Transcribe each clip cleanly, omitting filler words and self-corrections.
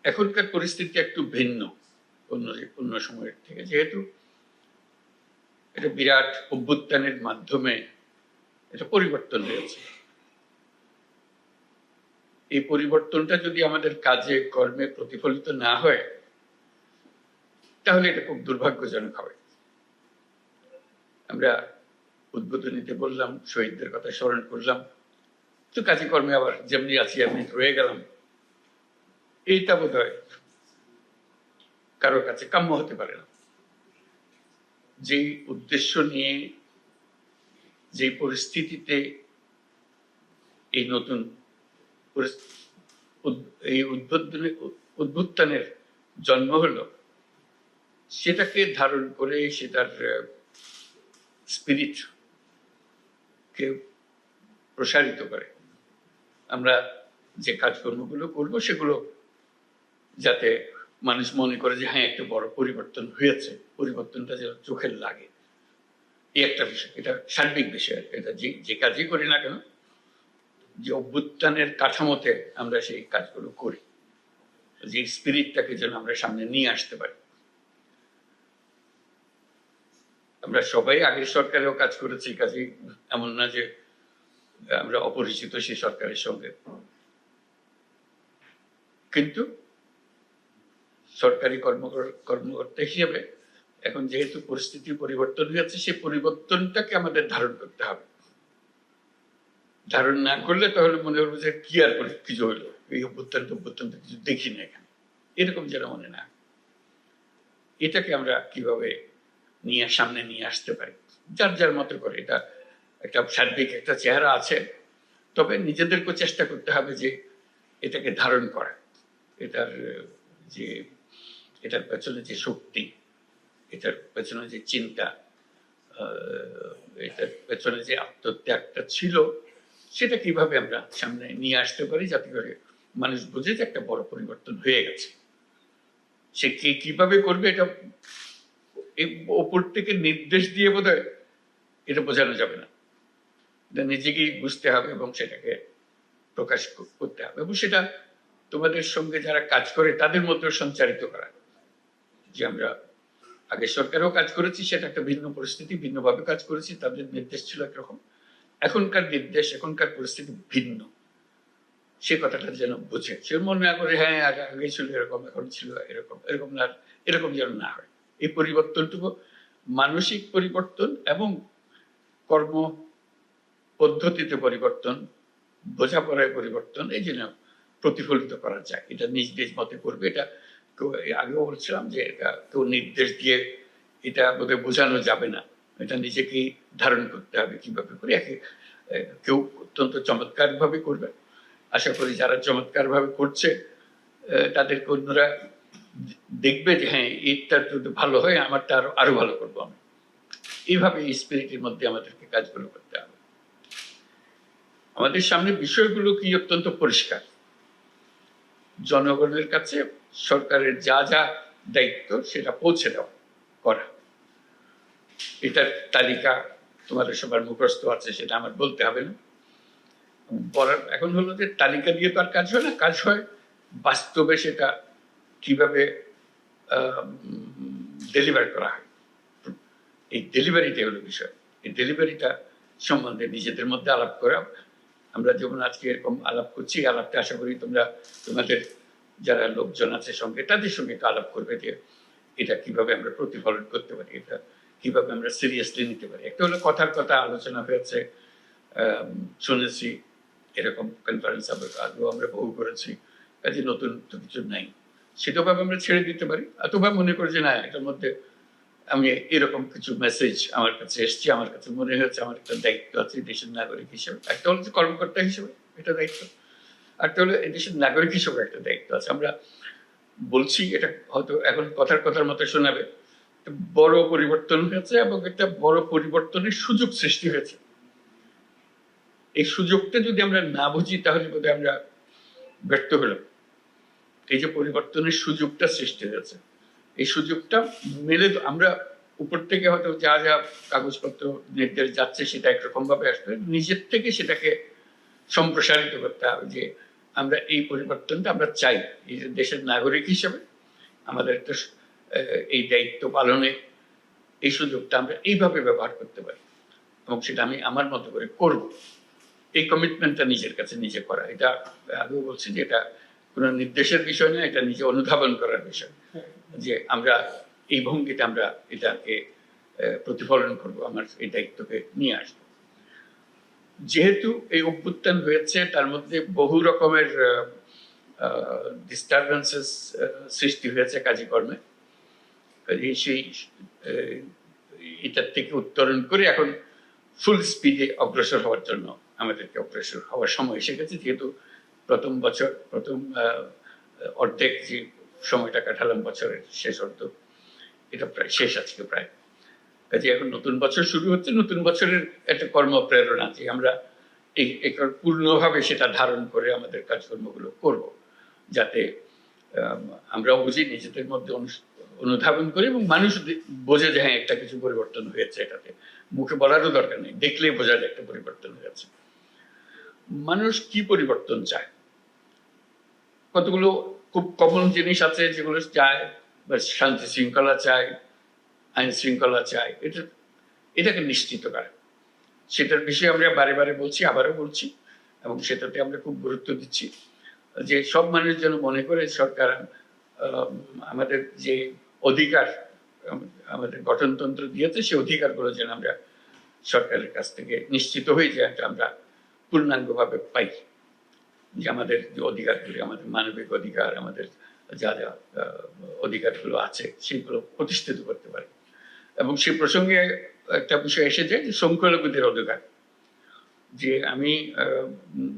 এখনকার পরিস্থিতি একটু ভিন্ন অন্য সময়ের থেকে, যেহেতু এটা বিরাট অভ্যুত্থানের মাধ্যমে এটা পরিবর্তন হয়েছে। এই পরিবর্তনটা যদি আমাদের কাজে কর্মে প্রতিফলিত না হয় তাহলে এটা খুব দুর্ভাগ্যজনক হবে। আমরা উদ্বোধনীতে বললাম, শহীদদের কথা স্মরণ করলাম, তো কাজে কর্মে আবার যেমনি আছি এমনি রয়ে গেলাম, এইটা বোধ হয় কারোর কাছে কাম্য হতে পারে না। যেই উদ্দেশ্য নিয়ে, যে পরিস্থিতিতে এই নতুন এই উদ্বোধনের জন্ম হলো, সেটাকে ধারণ করে সেটার স্পিরিট কে প্রসারিত করে আমরা যে কাজকর্মগুলো করবো সেগুলো যাতে মানুষ মনে করে যে হ্যাঁ একটা বড় পরিবর্তন হয়েছে, পরিবর্তনটা যেন চোখের লাগে, এই একটা বিষয়। এটা সার্বিক বিষয়, এটা যে কাজই করি না কেন, যে অভ্যুত্থানের কাঠামোতে আমরা সেই কাজগুলো করি, যে স্পিরিটটাকে যেন আমরা সামনে নিয়ে আসতে পারি। আমরা সবাই আগের সরকারেও কাজ করেছি, কাজে এমন না যে আমরা অপরিচিত সেই সরকারের সঙ্গে, কিন্তু সরকারি কর্মকর্তা হিসেবে এখন যেহেতু পরিস্থিতির পরিবর্তন হয়েছে, সেই পরিবর্তনটাকে আমাদের ধারণ করতে হবে। ধারণ না করলে তাহলে মনে হলো যে কি আর কিছু হইলো, এই অভ্যুত্থান কিছু দেখি না এখানে, এরকম যেন মনে না। এটাকে আমরা কিভাবে সামনে নিয়ে আসতে পারি, যার যার মতো করে। এটা একটা সার্বিক একটা চেহারা আছে, তবে নিজেদেরকে চেষ্টা করতে হবে যে এটাকে ধারণ করা, এটার পেছনে যে শক্তি, এটার পেছনে যে চিন্তা, এটার পেছনে যে আত্মত্যাগটা ছিল, সেটা কিভাবে আমরা সামনে নিয়ে আসতে পারি, যাতে করে মানুষ বুঝে যে একটা বড় পরিবর্তন হয়ে গেছে। সে কিভাবে করবে এটা ওপর থেকে নির্দেশ দিয়ে বোধহয় এটা বোঝানো যাবে না, এটা নিজেকেই বুঝতে হবে এবং সেটাকে প্রকাশ করতে হবে, এবং সেটা তোমাদের সঙ্গে যারা কাজ করে তাদের মধ্যেও সঞ্চারিত করা। যে আমরা আগে সরকারেও কাজ করেছি, সেটা একটা ভিন্ন পরিস্থিতি, ভিন্নভাবে কাজ করেছি, তাদের নির্দেশ ছিল একরকম, এখনকার নির্দেশ, এখনকার পরিস্থিতি ভিন্ন, সে কথাটা যেন বুঝে, সে মনে না করে হ্যাঁ আগে ছিল এরকম, এখন ছিল এরকম, এরকম না, এরকম যেন না হয়। এই পরিবর্তনটুকু মানসিক পরিবর্তন এবং কর্ম পদ্ধতিতে পরিবর্তন, বোঝাপড়ায় পরিবর্তন, এই জন্য প্রতিফলিত করা যায়। এটা নিজ নিজ মতে করবে। এটা আগেও বলছিলাম যে এটা কেউ নির্দেশ দিয়ে এটা বোধহয় বোঝানো যাবে না, এটা নিজেকেই ধারণ করতে হবে কিভাবে করে। কেউ অত্যন্ত চমৎকার ভাবে করবে, আশা করি যারা চমৎকার ভাবে করছে তাদেরকে অন্যরা দেখবে যে হ্যাঁ এটা যদি ভালো হয় আমারটা আরো ভালো করবো আমি। এইভাবে এই স্পিরিটের মধ্যে আমাদেরকে কাজগুলো করতে হবে। আমাদের সামনে বিষয়গুলো কি অত্যন্ত পরিষ্কার, জনগণের কাছে সরকারের যা যা দায়িত্ব সেটা পৌঁছে দেওয়া করা। এটার তালিকা তোমাদের সবার মুখস্থ আছে, সেটা আমার বলতে হবে না। বলার এখন হলো যে তালিকা দিয়ে তো আর কাজ হয় না, কাজ হয় বাস্তবে সেটা কিভাবে ডেলিভার করা হয়। এই ডেলিভারিটা হলো বিষয়। এই ডেলিভারিটা সম্বন্ধে নিজেদের মধ্যে আলাপ করা। আমরা যেমন আজকে এরকম আলাপ করছি, আলাপটা আশা করি তোমাদের যারা লোকজন আছে সঙ্গে, তাদের সঙ্গে একটু আলাপ করবে যে এটা কিভাবে আমরা প্রতিফলন করতে পারি, এটা কিভাবে আমরা সিরিয়াসলি নিতে পারি। একটা হলো কথার কথা আলোচনা হয়েছে, শুনেছি, এরকম কনফারেন্স আগেও আমরা বহু করেছি, কাজে নতুন তো কিছু নাই, সেটাও ভাবে আমরা ছেড়ে দিতে পারি। অথবা মনে করি যে না, এটার মধ্যে আমি এরকম কিছু মেসেজ আমার কাছে এসছে, আমার কাছে মনে হয়েছে আমার একটা দায়িত্ব আছে দেশের নাগরিক হিসেবে। একটা হলো যে কর্মকর্তা হিসেবে এটা দায়িত্ব, একটা হলো দেশের নাগরিক হিসেবে একটা দায়িত্ব আছে। আমরা বলছি, এটা হয়তো এখন কথার মতো শোনাবে, বড় পরিবর্তন হয়েছে এবং একটা বড় পরিবর্তনের সুযোগ সৃষ্টি হয়েছে। এই সুযোগটা যদি আমরা না বুঝি তাহলে বোধহয় আমরা ব্যর্থ হলাম। এই যে পরিবর্তনের সুযোগটা সৃষ্টি হয়েছে, এই সুযোগটা মেলে আমরা উপর থেকে হয়তো যা যা কাগজপত্র নির্দেশ যাচ্ছে সেটা একরকম ভাবে আসবে, নিজের থেকে সেটাকে সম্প্রসারিত করতে হবে। যে আমরা এই পরিবর্তনটা আমরা চাই। এই যে দেশের নাগরিক হিসেবে আমাদের একটা এই দায়িত্ব পালনে এই সুযোগটা আমরা এইভাবে ব্যবহার করতে পারি এবং সেটা আমি আমার মতো করে করব। এই কমিটমেন্টটা নিজের কাছে নিজে করা, এটা আগেও বলছি যে এটা কোনো নির্দেশের বিষয় না, এটা নিজে অনুধাবন করার বিষয় যে আমরা এই ভঙ্গিতে আমরা এটাকে প্রতিফলন করব, আমার এই দায়িত্বকে নিয়ে আসবো। যেহেতু এই অভ্যুত্থান হয়েছে, তার মধ্যে বহু রকমের ডিস্টারবেন্সেস সৃষ্টি হয়েছে কাজকর্মে, সেই এটার থেকে উত্তরণ করে এখন ফুল স্পিডে অগ্রসর হওয়ার জন্য আমাদেরকে অগ্রসর হওয়ার সময় এসে গেছে। যেহেতু প্রথম অর্ধেক যে সময়টা কাটালাম বছরের শেষ অর্ধ, এটা প্রায় শেষ আজকে প্রায়। কাজে এখন নতুন বছর শুরু হচ্ছে, নতুন বছরের একটা কর্মপ্রেরণা যে আমরা পূর্ণভাবে সেটা ধারণ করে আমাদের কাজকর্মগুলো করব, যাতে আমরা বুঝি, নিজেদের মধ্যে অনুধাবন করি এবং মানুষ বোঝে যে হ্যাঁ একটা কিছু পরিবর্তন হয়েছে। এটাতে মুখে বলারও দরকার নেই, দেখলেই বোঝা যায় একটা পরিবর্তন হয়েছে। মানুষ কি পরিবর্তন চায়? কতগুলো খুব কমন জিনিস আছে যেগুলো চায়, শান্তি শৃঙ্খলা চায়, আইন শৃঙ্খলা চায়, এটাকে নিশ্চিত করে। সেটার বিষয়ে আমরা বারে বারে বলছি, আবারও বলছি, এবং সেটাতে আমরা খুব গুরুত্ব দিচ্ছি যে সব মানুষ যেন মনে করে সরকার আমাদের যে অধিকার আমাদের গঠনতন্ত্র দিয়েছে, সেই অধিকারগুলো যেন আমরা সরকারের কাছ থেকে নিশ্চিত হয়ে যায়, আমরা পূর্ণাঙ্গভাবে পাই। যে আমাদের যে অধিকারগুলি, আমাদের মানবিক অধিকার, আমাদের যা যা অধিকারগুলো আছে সেগুলো প্রতিষ্ঠিত করতে পারে। এবং সেই প্রসঙ্গে একটা বিষয় এসে যায় যে সংখ্যালঘুদের অধিকার, যে আমি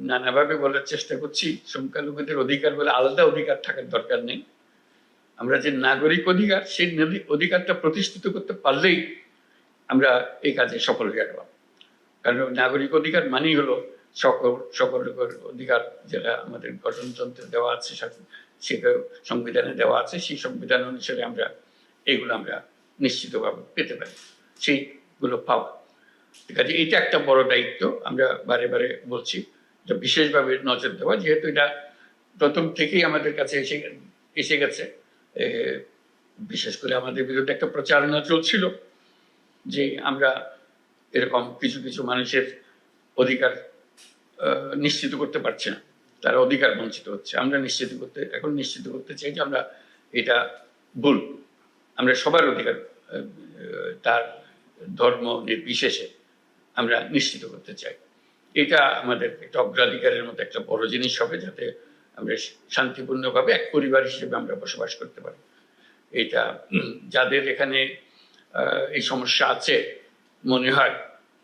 নানাভাবে বলার চেষ্টা করছি সংখ্যালঘুদের অধিকার বলে আলাদা অধিকার থাকার দরকার নেই। আমরা যে নাগরিক অধিকার, সেই অধিকারটা প্রতিষ্ঠিত করতে পারলেই আমরা এই কাজে সফল হয়ে গেলাম। কারণ নাগরিক অধিকার মানেই হলো সকল অধিকার যেটা আমাদের গঠনতন্ত্রে দেওয়া আছে, সেটা সংবিধানে দেওয়া আছে, সেই সংবিধান অনুসারে আমরা এগুলো আমরা নিশ্চিতভাবে পেতে পারি, সেইগুলো পাওয়া। ঠিক আছে, এটা একটা বড় দায়িত্ব। আমরা বারে বারে বলছি যে বিশেষভাবে নজর দেওয়া, যেহেতু এটা প্রথম থেকেই আমাদের কাছে এসে গেছে। বিশেষ করে আমাদের বিরুদ্ধে একটা প্রচারণা চলছিল যে আমরা এরকম কিছু কিছু মানুষের অধিকার নিশ্চিত করতে পারছি না, তারা অধিকার বঞ্চিত হচ্ছে। আমরা এখন নিশ্চিত করতে চাই যে আমরা এটা ভুল, আমরা সবার অধিকার তার ধর্ম নির্বিশেষে আমরা নিশ্চিত করতে চাই। এটা আমাদের একটা অগ্রাধিকারের মতো একটা বড় জিনিস হবে, যাতে আমরা শান্তিপূর্ণভাবে এক পরিবার হিসেবে আমরা বসবাস করতে পারি। এটা যাদের এখানে এই সমস্যা আছে মনে হয়,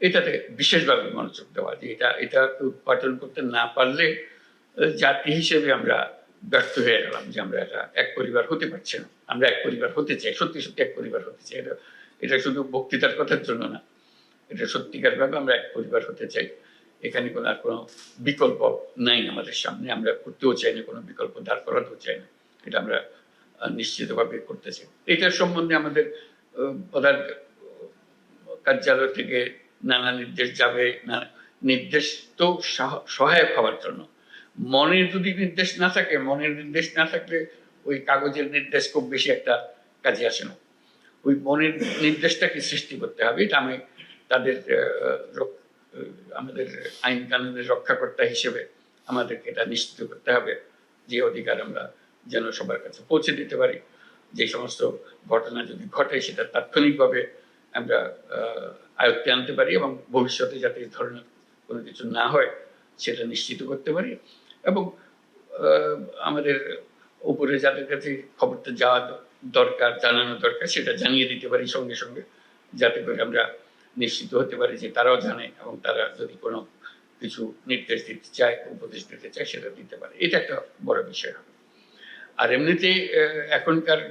এটাতে বিশেষভাবে মনোযোগ দেওয়া, যে এটা উৎপাদন করতে না পারলে জাতি হিসেবে আমরা ব্যর্থ হয়ে গেলাম, যে আমরা এটা এক পরিবার হতে পারছি না। আমরা এক পরিবার হতে চাই, সত্যি সত্যি এক পরিবার হতে চাই। এটা শুধু বক্তৃতার কথার জন্য না, এটা সত্যিকার ভাবে আমরা এক পরিবার হতে চাই। এখানে আর কোনো বিকল্প নাই আমাদের সামনে, আমরা করতেও চাই না, কোনো বিকল্প দাঁড় করাতেও চাই না, এটা আমরা নিশ্চিতভাবে করতে চাই। এটার সম্বন্ধে আমাদের প্রধান কার্যালয় থেকে নানা নির্দেশ যাবে, নির্দেশ তো সহায়ক হওয়ার জন্য। মনের যদি নির্দেশ না থাকে, মনের নির্দেশ না থাকলে ওই কাগজের নির্দেশ খুব বেশি একটা কাজে আসে না। ওই মনের নির্দেশটাকে সৃষ্টি করতে হবে। এটা আমি তাদের আমাদের আইন কানুনের রক্ষাকর্তা হিসেবে আমাদেরকে এটা নিশ্চিত করতে হবে যে অধিকার আমরা যেন সবার কাছে পৌঁছে দিতে পারি। যে সমস্ত ঘটনা যদি ঘটে, সেটা তাৎক্ষণিকভাবে আমরা আয়ত্তে আনতে পারি এবং ভবিষ্যতে যাতে এই ধরনের কোনো কিছু না হয় সেটা নিশ্চিত করতে পারি। এবং আমাদের উপরে যাদের কাছে খবরটা যাওয়া দরকার, জানানো দরকার, সেটা জানিয়ে দিতে পারি সঙ্গে সঙ্গে, যাতে করে আমরা নিশ্চিত হতে পারি যে তারাও জানে এবং তারা যদি কোনো কিছু নির্দেশ দিতে চায়, উপদেশ দিতে চায়, সেটা দিতে পারে। এটা একটা বড় বিষয় হবে। আর এমনিতে এখনকার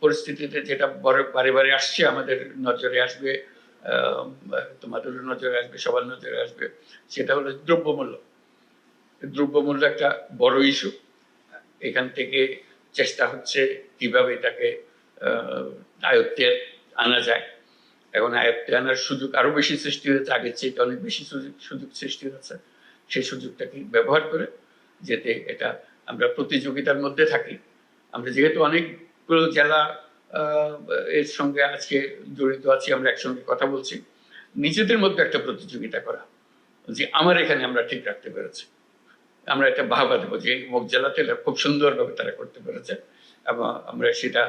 পরিস্থিতিতে যেটা বারে বারে আসছে, আমাদের নজরে আসবে, তোমাদের নজরে আসবে, সবার নজরে আসবে, সেটা হলো দ্রব্যমূল্য। দ্রব্যমূল্য একটা বড় ইস্যু। এখান থেকে চেষ্টা হচ্ছে কিভাবে এটাকে আয়ত্তে আনা যায়। এখন আয়ত্তে আনার সুযোগ আরো বেশি সৃষ্টি হয়েছে, আগের চেয়ে অনেক বেশি সুযোগ সৃষ্টি হয়েছে। সেই সুযোগটাকে ব্যবহার করে যেতে এটা আমরা প্রতিযোগিতার মধ্যে থাকি। আমরা যেহেতু অনেকগুলো জেলা এর সঙ্গে আজকে জড়িত আছি, আমরা একসঙ্গে কথা বলছি, নিজেদের মধ্যে একটা প্রতিযোগিতা করা যে আমার এখানে আমরা ঠিক রাখতে পেরেছি, আমরা এটা বাহবা দেবো যে অমুক জেলাতে খুব সুন্দরভাবে তারা করতে পেরেছে, এবং আমরা সেটা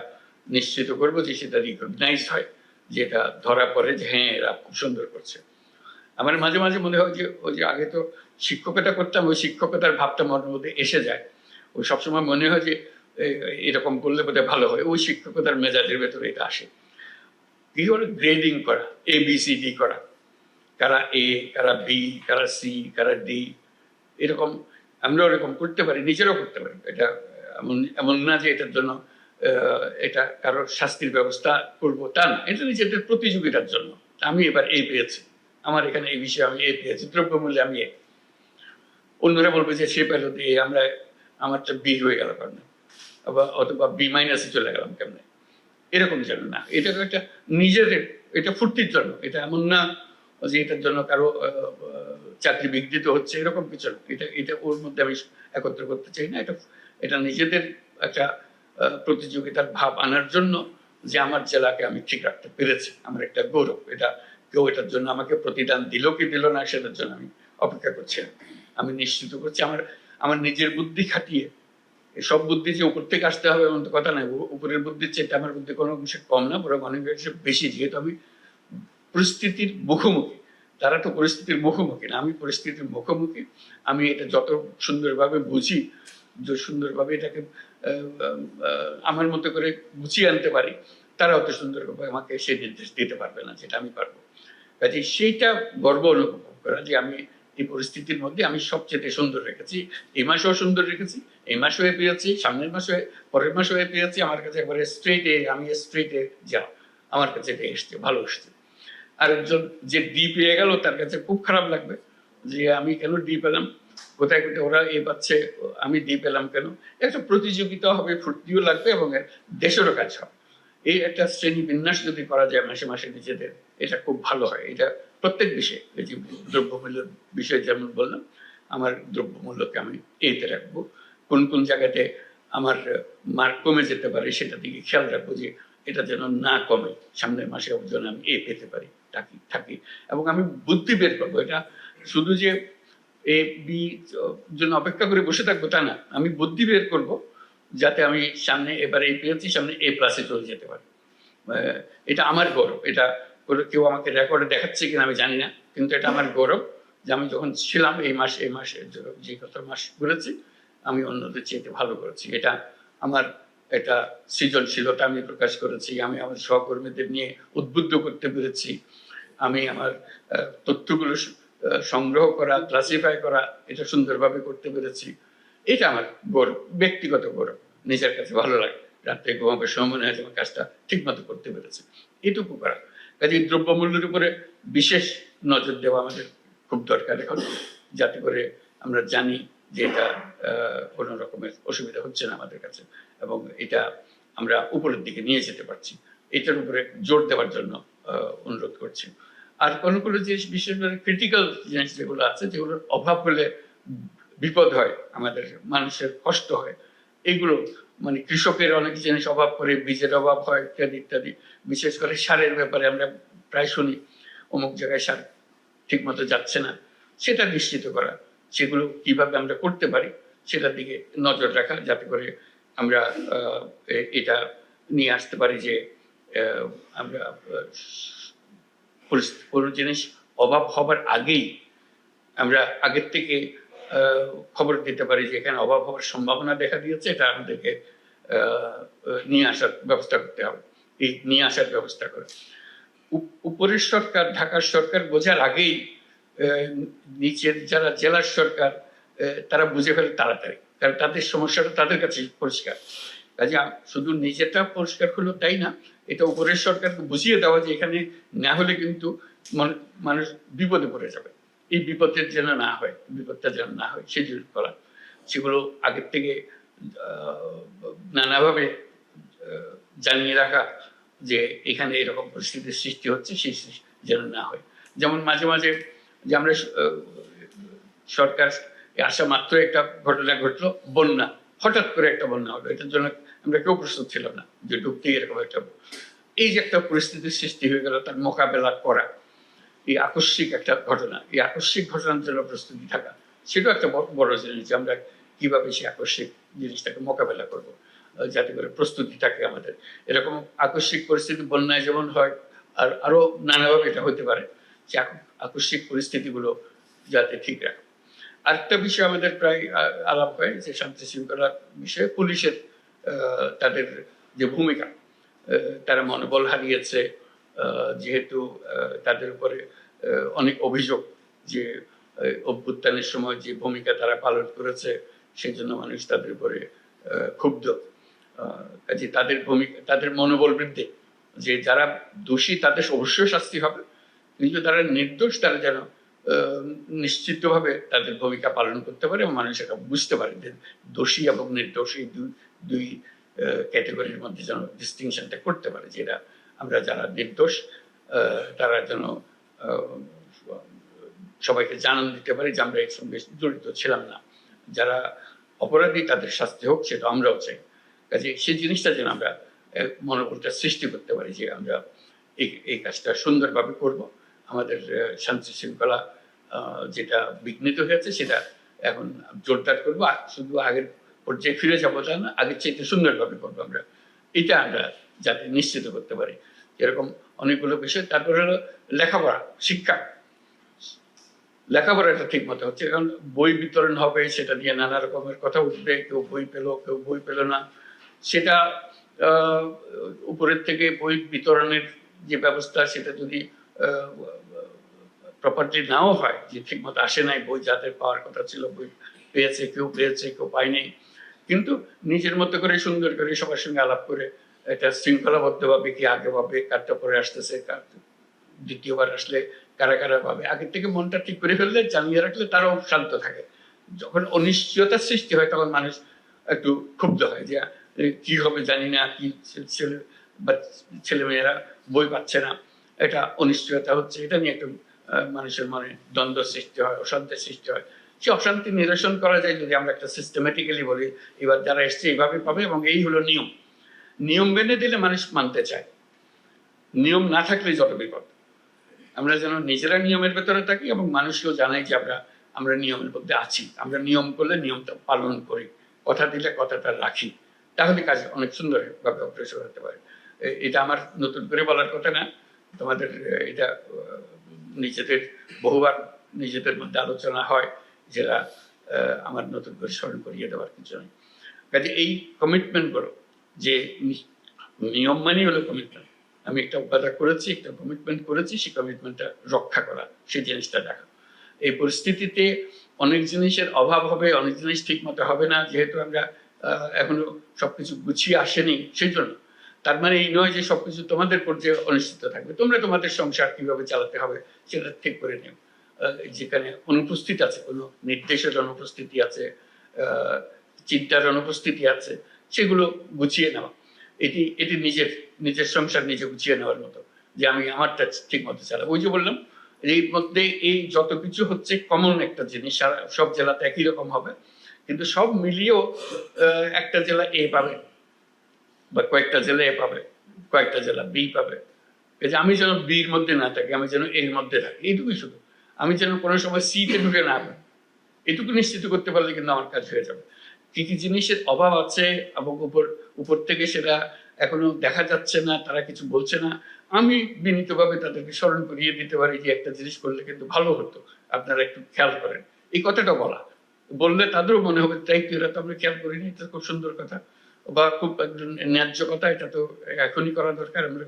নিশ্চিত করবো যে সেটা রিকগনাইজ হয়, যেটা ধরা পড়ে যে হ্যাঁ এরা খুব সুন্দর করছে। আমার মাঝে মাঝে মনে হয় যে ওই যে আগে তো শিক্ষকতা করতাম, ওই শিক্ষকতার ভাবটা মনের মধ্যে এসে যায়, ওই সবসময় মনে হয় যে এরকম করলে বোধহয় ভালো হয়, ওই শিক্ষকতার মেজাজের ভেতরে এটা আসে। কি হলো গ্রেডিং করা, ABCD করা, কারা A, কারা B, কারা C, কারা D, এরকম আমরা ওরকম করতে পারি, নিজেরাও করতে পারি। এটা এমন এমন না যে এটার জন্য এটা কারোর শাস্তির ব্যবস্থা করবো তা না, এটা নিজেদের প্রতিযোগিতার জন্য। আমি এবার A পেয়েছি, আমার এখানে এই বিষয়ে আমি A পেয়েছি, দ্রব্যমূল্যে আমি A, অন্যরা বলবে যে সে পেল দিয়ে আমরা আমারটা B হয়ে গেল কেমন, অথবা B মাইনাসে চলে গেলাম কেমনে, এরকম যেন না। এটা একটা নিজেদের, এটা ফুর্তির জন্য, এটা এমন না যে এটার জন্য কারো চাকরি বিঘ্নিত হচ্ছে, এরকম কিছু না। এটা এটা ওর মধ্যে আমি একত্র করতে চাই না। এটা এটা নিজেদের একটা প্রতিযোগিতার ভাব আনার জন্য, যে আমার জেলাকে আমি ঠিক রাখতে পেরেছি, আমার একটা গৌরব। এটা কেউ এটার জন্য আমাকে প্রতিদান দিল কি দিল না সেটার জন্য আমি অপেক্ষা করছি না, আমি নিশ্চিত করছি আমার আমার নিজের বুদ্ধি খাটিয়ে। সব বুদ্ধি যে উপর থেকে আসতে হবে এমন তো কথা নাই, উপরের বুদ্ধির চেয়ে আমার বুদ্ধি কোনো অংশে কম না, বরং অনেক অংশে বেশি, যেহেতু আমি পরিস্থিতির মুখোমুখি। তারা তো পরিস্থিতির মুখোমুখি না, আমি পরিস্থিতির মুখোমুখি। আমি এটা যত সুন্দরভাবে বুঝি, যে সুন্দরভাবে এটাকে আমার মতো করে গুছিয়ে আনতে পারি, তারা অত সুন্দরভাবে আমাকে সেই নির্দেশ দিতে পারবে না যেটা আমি পারবো। কাজে সেইটা গর্ব অনুভব করা যে আমি এই পরিস্থিতির মধ্যে আমি সবচেয়ে সুন্দর রেখেছি, এই মাসেও সুন্দর রেখেছি, এই মাসেও পেয়েছি, সামনের মাসে, পরের মাসেও পেয়েছি। আমার কাছে একবারে স্ট্রেটে, আমি স্ট্রেটে যা, আমার কাছে এটা এসছে, ভালো এসছে। আরেকজন যে ডি পেয়ে গেল তার কাছে খুব খারাপ লাগবে যে আমি কেন ডি পেলাম, কোথায় কোথায় ওরা এ পাচ্ছে, আমি ডি পেলাম কেন। একটা প্রতিযোগিতা হবে, ফুর্তিও লাগবে, এবং দেশেরও কাজ হবে। এই একটা শ্রেণী বিন্যাস যদি করা যায় মাসে মাসে নিজেদের, এটা খুব ভালো হয়। এটা প্রত্যেক বিষয়ে, এই যে দ্রব্যমূল্যের বিষয়ে যেমন বললাম, আমার দ্রব্যমূল্যকে আমি এতে রাখবো, কোন কোন জায়গাতে আমার মার্ক কমে যেতে পারে সেটা দিকে খেয়াল রাখবো, যে এটা যেন না কমে, সামনের মাসে যেন আমি এ পেতে পারি থাকি। এবং আমি বুদ্ধি বের করবো, এটা শুধু যে A B জন্য অপেক্ষা করে বসে থাকবো তা না, আমি বুদ্ধি বের করব যাতে আমি সামনে, এবার এই পেয়েছি, সামনে A প্লাসে চলে যেতে পারি। এটা আমার গৌরব। এটা কেউ আমাকে রেকর্ডে দেখাচ্ছে কিনা আমি জানি না, কিন্তু এটা আমার গৌরব যে আমি যখন ছিলাম এই মাসে যে কত মাস ঘুরেছি, আমি অন্যদের চেয়ে ভালো করেছি। এটা আমার একটা সৃজনশীলতা আমি প্রকাশ করেছি, আমি আমার সহকর্মীদের নিয়ে উদ্বুদ্ধ করতে পেরেছি, আমি আমার তথ্যগুলো সংগ্রহ করা, ক্লাসিফাই করা, এটা সুন্দরভাবে করতে পেরেছি। এটা আমার গৌরব, ব্যক্তিগত গৌরব, নিজের কাছে ভালো লাগে। রাত্রে ঘুমাবার সময় মনে হয় আমার কাজটা ঠিক মতো করতে পেরেছে, এটুকু করা। কাজে দ্রব্যমূল্যের উপরে বিশেষ নজর দেওয়া আমাদের খুব দরকার এখন, যাতে করে আমরা জানি যে এটা কোনো রকমের অসুবিধা হচ্ছে না আমাদের কাছে, এবং এটা আমরা উপরের দিকে নিয়ে যেতে পারছি। এটার উপরে জোর দেওয়ার জন্য অনুরোধ করছি। আর কোনো কোনো জিনিস, বিশেষ করে ক্রিটিক্যাল জিনিস যেগুলো আছে, যেগুলোর অভাব হলে বিপদ হয়, আমাদের মানুষের কষ্ট হয়, এগুলো মানে কৃষকের অনেক জিনিস অভাব করে, বীজের অভাব হয় ইত্যাদি ইত্যাদি। বিশেষ করে সারের ব্যাপারে আমরা প্রায় শুনি অমুক জায়গায় সার ঠিক মতো যাচ্ছে না, সেটা নিশ্চিত করা, সেগুলো কিভাবে আমরা করতে পারি সেটার দিকে নজর রাখা, যাতে করে আমরা এটা নিয়ে আসতে পারি যে আমরা কোনো জিনিস অভাব হবার আগেই আমরা আগের থেকে খবর দিতে পারি যে এখানে অভাব হওয়ার সম্ভাবনা দেখা দিয়েছে, এটা আমাদেরকে নিয়ে আসার ব্যবস্থা করতে হবে। এই নিয়ে আসার ব্যবস্থা করে উপরের সরকার, ঢাকার সরকার বোঝার আগেই নিচের যারা জেলার সরকার, তারা বুঝে ফেলে তাড়াতাড়ি, কারণ তাদের সমস্যাটা তাদের কাছে পরিষ্কার। কাজে শুধু নিজেটা পরিষ্কার হলো তাই না, এটা উপরের সরকারকে বুঝিয়ে দেওয়া যে এখানে না হলে কিন্তু মানুষ বিপদে পড়ে যাবে, এই বিপদের যেন না হয়, বিপদটা যেন না হয় সেগুলো করা, সেগুলো আগের থেকে নানাভাবে জানিয়ে রাখা যে এখানে এরকম পরিস্থিতির সৃষ্টি হচ্ছে, সেই যেন না হয়। যেমন মাঝে মাঝে যে আমরা সরকার আসা মাত্র একটা ঘটনা ঘটলো, বন্যা, হঠাৎ করে একটা বন্যা হলো, এটার জন্য আমরা কেউ প্রস্তুত ছিল না যে ঢুকতেই এরকম একটা, এই যে একটা পরিস্থিতির সৃষ্টি হয়ে গেল, তার মোকাবেলা করা, এই আকস্মিক একটা ঘটনা, এই আকস্মিক ঘটনার জন্য প্রস্তুতি থাকা, সেটাও একটা বড় জিনিস যে আমরা কিভাবে সেই আকস্মিক জিনিসটাকে মোকাবেলা করবো, যাতে করে প্রস্তুতি থাকে আমাদের। এরকম আকস্মিক পরিস্থিতি বন্যায় যেমন হয়, আর আরো নানাভাবে এটা হতে পারে, যে আকস্মিক পরিস্থিতিগুলো যাতে ঠিক রাখে। আরেকটা বিষয় আমাদের প্রায় আলাপ হয় যে শান্তি শৃঙ্খলার বিষয়ে পুলিশের তাদের যে ভূমিকা, তারা মনোবল হারিয়েছে, যেহেতু তাদের উপরে অনেক অভিযোগ যে অভ্যুত্থানের সময় যে ভূমিকা তারা পালন করেছে, সেই জন্য মানুষ তাদের উপরে ক্ষুব্ধ। কাজে তাদের ভূমিকা, তাদের মনোবল বৃদ্ধি, যে যারা দোষী তাদের অবশ্যই শাস্তি হবে, কিন্তু তারা নির্দোষ, তারা যেন নিশ্চিতভাবে তাদের ভূমিকা পালন করতে পারে এবং মানুষ এটা বুঝতে পারে যে দোষী এবং নির্দোষী দুই ক্যাটাগরির মধ্যে যেন ডিস্টিংশনটা করতে পারে, যেটা আমরা যারা নির্দোষ তারা যেন সবাইকে জানান দিতে পারি যে আমরা এর সঙ্গে জড়িত ছিলাম না, যারা অপরাধী তাদের শাস্তি হোক, সেটা আমরাও চাই। কাজে সেই জিনিসটা যেন আমরা মনোবলটা সৃষ্টি করতে পারি যে আমরা এই কাজটা সুন্দরভাবে করব, আমাদের শান্তি শৃঙ্খলা যেটা বিঘ্নিত হয়েছে সেটা এখন জোরদার করবো, শুধু আগের পর্যায়ে ফিরে যাবো তা না, আগের চাইতে সুন্দরভাবে করবো আমরা, এটা আমরা যাতে নিশ্চিত করতে পারি। এরকম অনেকগুলো বিষয়। তারপর হলো লেখাপড়া, শিক্ষা, লেখাপড়াটা ঠিক মতো হচ্ছে, কারণ বই বিতরণ হবে, সেটা নিয়ে নানা রকমের কথা উঠবে, কেউ বই পেলো, কেউ বই পেলো না, সেটা উপরের থেকে বই বিতরণের যে ব্যবস্থা, সেটা যদি প্রপারলি নাও হয়, যে ঠিক মতো আসে নাই বই, যাদের পাওয়ার কথা ছিল বই পেয়েছে, কেউ পায়নি, কিন্তু নিজের মতো করে সুন্দর করে সবার সঙ্গে আলাপ করে এটা শৃঙ্খলাবদ্ধ ভাবে, কি আগে ভাবে কারটা পরে আসতেছে, কার দ্বিতীয়বার আসলে কারা কারা ভাবে, আগের থেকে মনটা ঠিক করে ফেললে, জানিয়ে রাখলে তারাও শান্ত থাকে। যখন অনিশ্চয়তার সৃষ্টি হয় তখন মানুষ একটু ক্ষুব্ধ হয় যে কি হবে জানি না, কি ছেলেমেয়েরা বই পাচ্ছে না, এটা অনিশ্চয়তা হচ্ছে, এটা নিয়ে একটু মানুষের মনে দ্বন্দ্ব সৃষ্টি হয়, অশান্তির সৃষ্টি হয়। সে অশান্তি নিরসন করা যায় যদি আমরা একটা সিস্টেমেটিক্যালি বলি, এবার যারা এসছে এইভাবে পাবে এবং এই হলো নিয়ম, নিয়ম মেনে দিলে মানুষ মানতে চায়, নিয়ম না থাকলে যত বিপদ। আমরা যেন নিজেরা নিয়মের ভেতরে থাকি এবং মানুষকেও জানাই যে আমরা নিয়মের মধ্যে আছি, আমরা নিয়ম করলে নিয়মটা পালন করি, কথা দিলে কথাটা রাখি, তাহলে কাজ অনেক সুন্দরভাবে অগ্রসর হতে পারে। এটা আমার নতুন করে বলার কথা না, তোমাদের এটা নিজেদের বহুবার নিজেদের মধ্যে আলোচনা হয়, যেটা আমার নতুন করে স্মরণ করিয়ে দেওয়ার কিছু নয়। কাজে এই কমিটমেন্ট করো, যে নিয়ম মানি হলো কমিটমেন্ট, আমি একটা ওয়াদা করেছি, একটা কমিটমেন্ট করেছি, সেই কমিটমেন্টটা রক্ষা করা, সেই জিনিসটা দেখা। এই পরিস্থিতিতে অনেক জিনিসের অভাব হবে, অনেক জিনিস ঠিক মতো হবে না, যেহেতু আমরা এখনো সবকিছু গুছিয়ে আসেনি, সেই জন্য। তার মানে এই নয় যে সবকিছু তোমাদের পর্যায়ে অনিশ্চিত থাকবে, তোমরা তোমাদের সংসার কিভাবে চালাতে হবে সেটা ঠিক করে নিও। যেখানে অনুপস্থিত আছে, কোনো নির্দেশের অনুপস্থিতি আছে, চিন্তার অনুপস্থিতি আছে, সেগুলো গুছিয়ে নেওয়া, এটি নিজের সংসার নিজে গুছিয়ে নেওয়ার মতো, যে আমি আমারটা ঠিক মতো চালাবো। ওই যে বললাম, এর মধ্যে এই যত কিছু হচ্ছে কমন একটা জিনিস, সব জেলাতে একই রকম হবে, কিন্তু সব মিলিয়েও একটা জেলা এ পাবে, বা কয়েকটা জেলা এ পাবে, কয়েকটা জেলা বি পাবে। এই যে আমি যেন বির মধ্যে না থাকি, আমি যেন এর মধ্যে থাকি, এইটুকুই শুধু। আমি যেন কোনো সময় সিতে ঢুকে না পাই, এটুকু নিশ্চিত করতে পারলে কিন্তু আমার কাজ হয়ে যাবে। কি কি জিনিসের অভাব আছে এবং উপর থেকে সেটা এখনো দেখা যাচ্ছে না, তারা কিছু বলছে না, আমি বিনীতভাবে তাদেরকে স্মরণ করিয়ে দিতে পারি যে একটা জিনিস করলে কিন্তু ভালো হতো, আপনারা একটু খেয়াল করেন, এই কথাটা বললে তাদেরও মনে হবে তাই তো, এরা তো আমরা খেয়াল করিনি, এটা খুব সুন্দর কথা বা খুব ন্যায্য কথা, এটা তো এখনই করা দরকার। আমরা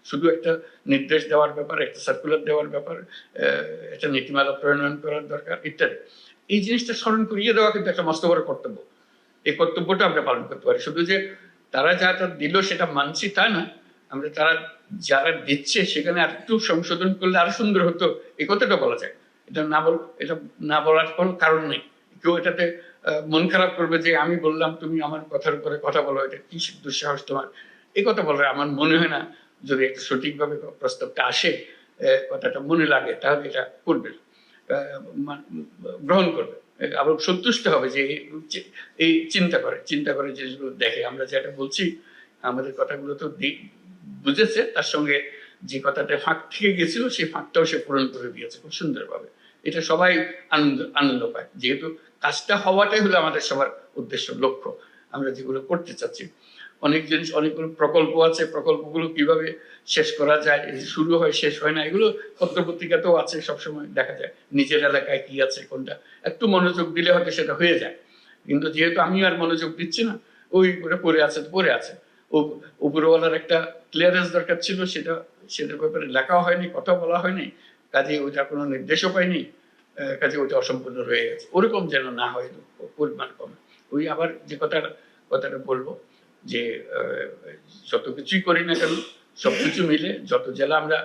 শুধু একটা নির্দেশ দেওয়ার ব্যাপার, একটা সার্কুলার দেওয়ার ব্যাপার, একটা নীতিমালা প্রণয়ন করার দরকার ইত্যাদি। এই জিনিসটা স্মরণ করিয়ে দেওয়া কিন্তু একটা মস্ত বড় কর্তব্য। এই কর্তব্যটা আমরা পালন করতে পারি, শুধু যে তারা যাটা দিল সেটা মানছি তা না, আমরা তারা যারা দিচ্ছে সেখানে আর একটু সংশোধন করলে আরো সুন্দর হতো, এই কথাটা বলা যায়। এটা না বলার কোনো কারণ নেই। কেউ এটাতে মন খারাপ করবে যে আমি বললাম তুমি আমার কথার উপরে কথা বলো, এটা কি দুঃসাহস তোমার, এই কথা বলার আমার মনে হয় না। যদি একটা সঠিকভাবে প্রস্তাবটা আসে, কথাটা মনে লাগে, তাহলে এটা করবে, গ্রহণ করবে। আবার সন্তুষ্ট হবে যে এই চিন্তা করে জিনিসগুলো দেখে। আমরা যেটা বলছি আমাদের কথাগুলো তো বুঝেছে, তার সঙ্গে যে কথাটা ফাঁক থেকে গেছিল সেই ফাঁকটাও সে পূরণ করে দিয়েছে খুব সুন্দরভাবে। এটা সবাই আনন্দ পায়, যেহেতু কাজটা হওয়াটাই হলো আমাদের সবার উদ্দেশ্য, লক্ষ্য। আমরা যেগুলো করতে চাচ্ছি, অনেক জিনিস, অনেকগুলো প্রকল্প আছে, প্রকল্পগুলো কিভাবে শেষ করা যায়, শুরু হয় শেষ হয় না, এগুলো পত্রপত্রিকাতেও আছে, সবসময় দেখা যায় নিজের এলাকায় কি আছে কোনটা, একটু মনোযোগ দিলে হয়তো সেটা হয়ে যায়। কিন্তু যেহেতু আমি আর মনোযোগ দিচ্ছি না, ওই করে পড়ে আছে তো পড়ে আছে। উপরওয়ালার একটা ক্লিয়ারেন্স দরকার ছিল, সেটার ব্যাপারে লেখাও হয়নি, কথা বলা হয়নি, কাজে ওইটা কোনো নির্দেশও পাইনি, কাজে ওইটা অসম্পূর্ণ রয়ে গেছে। ওরকম যেন না হয়, পরিমাণ কমে। ওই আবার যে কথাটা বলবো যে যত কিছুই করি না কেন, সবকিছু মিলে যত জেলা আমরা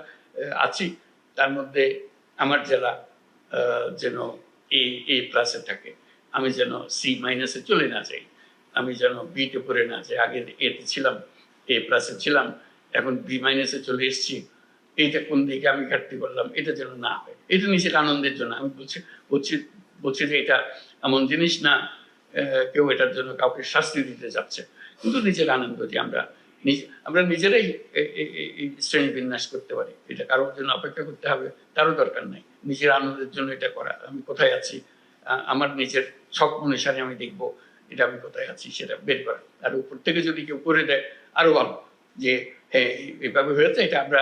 আছি তার মধ্যে আমার জেলা যেন এ প্লাসে থাকে, আমি যেন সি মাইনাসে চলে না যাই, আমি যেন বিতে পড়ে না যাই। আগে এতে ছিলাম, এ প্লাসে ছিলাম, এখন বি মাইনাসে চলে এসেছি, এইটা কোন দিকে আমি ঘাটতি করলাম, এটা যেন না হয়। এটা নিজের আনন্দের জন্য আমি বলছি যে এটা এমন জিনিস না কেউ এটার জন্য কাউকে শাস্তি দিতে যাচ্ছে, কিন্তু নিজের আনন্দ যে আমরা নিজেরাই শ্রেণী বিন্যাস করতে পারি। এটা কারোর জন্য অপেক্ষা করতে হবে তারও দরকার নাই, নিজের আনন্দের জন্য এটা করা। আমি কোথায় আছি, আমার নিজের শখ অনুসারে আমি দেখবো এটা আমি কোথায় আছি সেটা বের করা। আর উপর থেকে যদি কেউ করে দেয় আরো ভালো, যে হ্যাঁ এইভাবে হয়েছে, এটা আমরা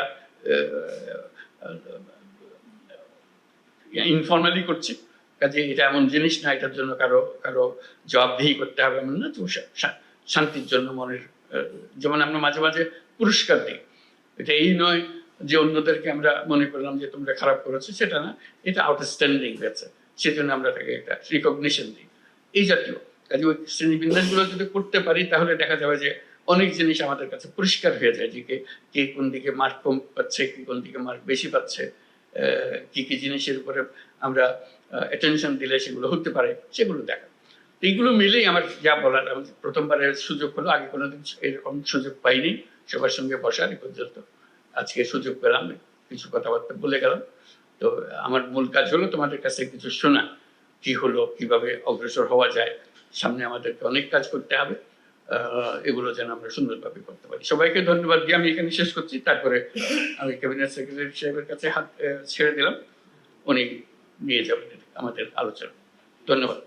ইনফর্মালি করছি, কাজে এটা এমন জিনিস না এটার জন্য কারো জবাবদিহি করতে হবে এমন না। তো শান্তির জন্য মনের, যেমন আমরা মাঝে মাঝে পুরস্কার দিই, এটা এই নয় যে অন্যদেরকে আমরা মনে করলাম যে তোমরা খারাপ করেছো, সেটা না, এটা আউটস্ট্যান্ডিং হয়েছে সেজন্য আমরা তাকে একটা রিকগনিশন দিই, এই জাতীয়। কাজে ওই শ্রেণীবিন্যাস গুলো যদি করতে পারি তাহলে দেখা যাবে যে অনেক জিনিস আমাদের কাছে পরিষ্কার হয়ে যায়, যে কে কোন দিকে মার্ক কম পাচ্ছে, কি কোন দিকে মার্ক বেশি পাচ্ছে, কি কি জিনিসের উপরে আমরা অ্যাটেনশন দিলে সেগুলো হতে পারে, সেগুলো দেখা। এইগুলো মিলেই আমার যা বলার, আমি প্রথমবারের সুযোগ হলো, আগে কোনোদিন এরকম সুযোগ পাইনি সবার সঙ্গে বসার। এ পর্যন্ত আজকে সুযোগ পেলাম, কিছু কথাবার্তা বলে গেলাম। তো আমার মূল কাজ হলো তোমাদের কাছে কিছু শোনা, কি হলো, কিভাবে অগ্রসর হওয়া যায়, সামনে আমাদেরকে অনেক কাজ করতে হবে, এগুলো যেন আমরা সুন্দরভাবে করতে পারি। সবাইকে ধন্যবাদ দিয়ে আমি এখানে শেষ করছি। তারপরে আমি ক্যাবিনেট সেক্রেটারি সাহেবের কাছে হাত ছেড়ে দিলাম, উনি নিয়ে যাবেন আমাদের আলোচনা। ধন্যবাদ।